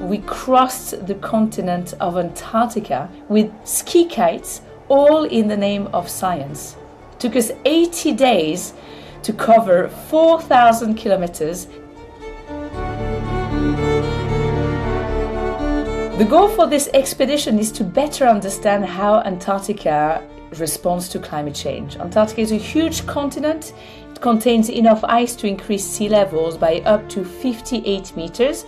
we crossed the continent of Antarctica with ski kites, all in the name of science. It took us 80 days to cover 4,000 kilometers. The goal for this expedition is to better understand how Antarctica responds to climate change. Antarctica is a huge continent. It contains enough ice to increase sea levels by up to 58 meters.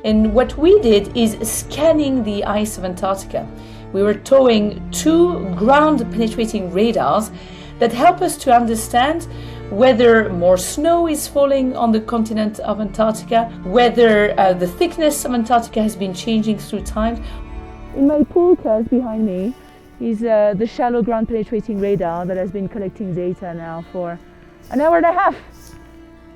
And what we did is scanning the ice of Antarctica. We were towing 2 ground-penetrating radars that help us to understand whether more snow is falling on the continent of Antarctica, whether the thickness of Antarctica has been changing through time. In my podcast behind me is the shallow ground penetrating radar that has been collecting data now for an hour and a half.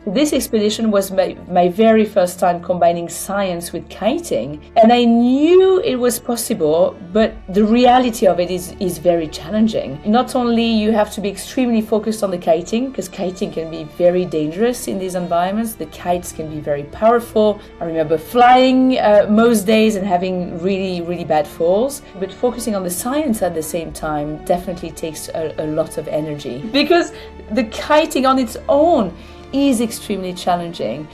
This expedition was my very first time combining science with kiting, and I knew it was possible, but the reality of it is very challenging. Not only you have to be extremely focused on the kiting, because kiting can be very dangerous in these environments. The kites can be very powerful. I remember flying most days and having really bad falls, but focusing on the science at the same time definitely takes a lot of energy, because the kiting on its own is extremely challenging.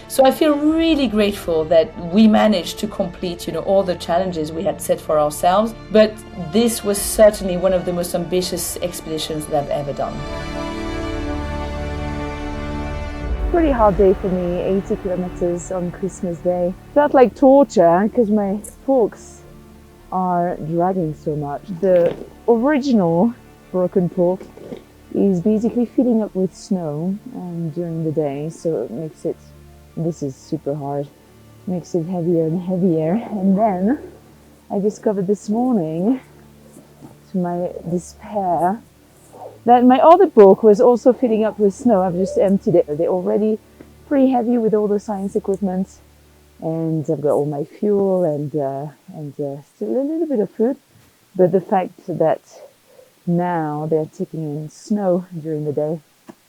So I feel really grateful that we managed to complete, all the challenges we had set for ourselves. But this was certainly one of the most ambitious expeditions that I've ever done. Pretty hard day for me, 80 kilometers on Christmas Day. Felt like torture because my forks are dragging so much. The original broken fork is basically filling up with snow during the day, so it makes it, this is super hard, makes it heavier and heavier. And then I discovered this morning, to my despair, that my other fork was also filling up with snow. I've just emptied it. They're already pretty heavy with all the science equipment, and I've got all my fuel and still a little bit of food. But the fact that now they're taking in snow during the day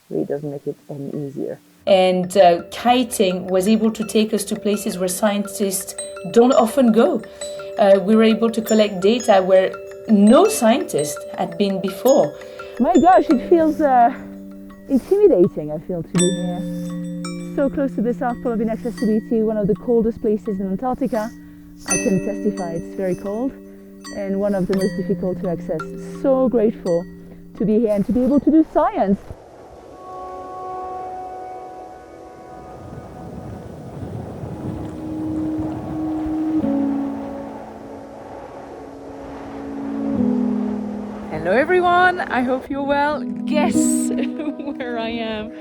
really doesn't make it any easier. And kiting was able to take us to places where scientists don't often go. We were able to collect data where no scientist had been before. My gosh, it feels intimidating, I feel, to be here. So close to the South Pole of Inaccessibility, one of the coldest places in Antarctica. I can testify it's very cold, and one of the most difficult to access. So grateful to be here and to be able to do science. Hello everyone, I hope you're well. Guess where I am?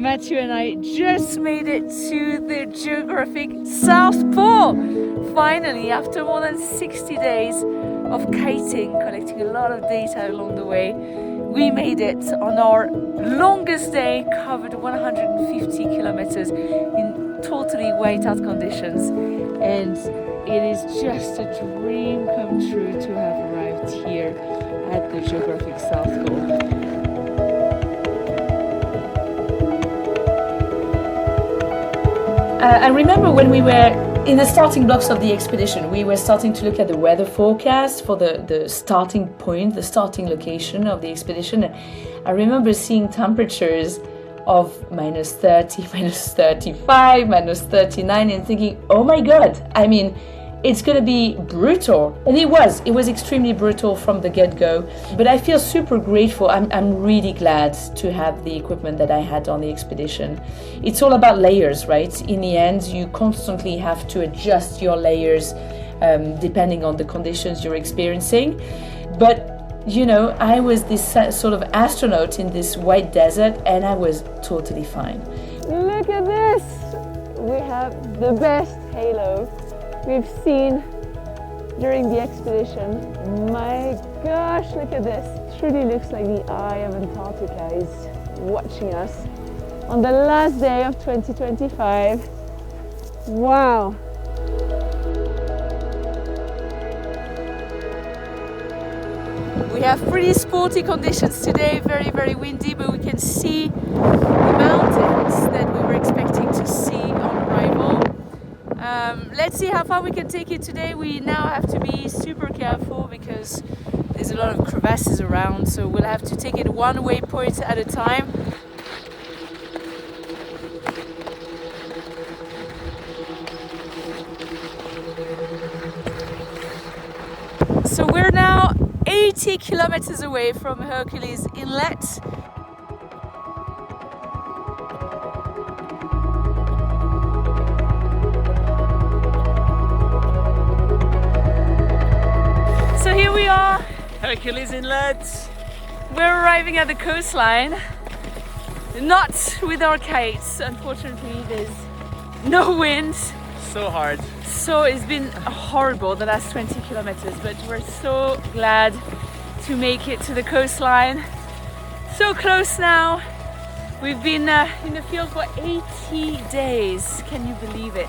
Matthew and I just made it to the geographic South Pole. Finally, after more than 60 days of kiting, collecting a lot of data along the way, we made it on our longest day, covered 150 kilometers in totally whiteout conditions. And it is just a dream come true to have arrived here at the geographic South Pole. I remember when we were in the starting blocks of the expedition, we were starting to look at the weather forecast for the starting point, the starting location of the expedition. I remember seeing temperatures of -30, -35, -39 and thinking, oh my God, I mean, it's going to be brutal. And it was extremely brutal from the get-go. But I feel super grateful. I'm really glad to have the equipment that I had on the expedition. It's all about layers, right? In the end, you constantly have to adjust your layers depending on the conditions you're experiencing. But, I was this sort of astronaut in this white desert, and I was totally fine. Look at this! We have the best halo we've seen during the expedition. My gosh, look at this. It truly looks like the eye of Antarctica is watching us on the last day of 2025. Wow. We have pretty sporty conditions today, very windy, but we can see the mountains that we were expecting to see on arrival. let's see how far we can take it today. We now have to be super careful because there's a lot of crevasses around, so we'll have to take it one waypoint at a time. So we're now 80 kilometers away from Hercules Inlet. So here we are, Hercules Inlet. We're arriving at the coastline. Not with our kites, unfortunately. There's no wind. So hard. So it's been horrible the last 20 kilometers, but we're so glad to make it to the coastline. So close now. We've been in the field for 80 days. Can you believe it?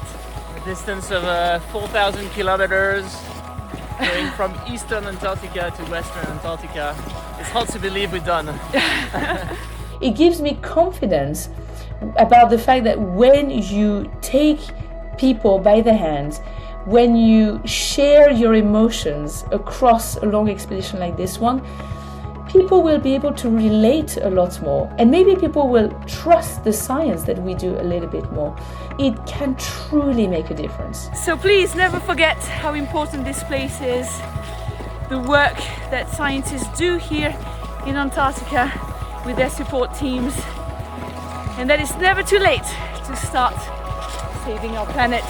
A distance of 4,000 kilometers, going from eastern Antarctica to western Antarctica. It's hard to believe we've done. It gives me confidence about the fact that when you take people by the hand, when you share your emotions across a long expedition like this one, people will be able to relate a lot more, and maybe people will trust the science that we do a little bit more. It can truly make a difference. So please never forget how important this place is, the work that scientists do here in Antarctica with their support teams, and that it's never too late to start saving our planet.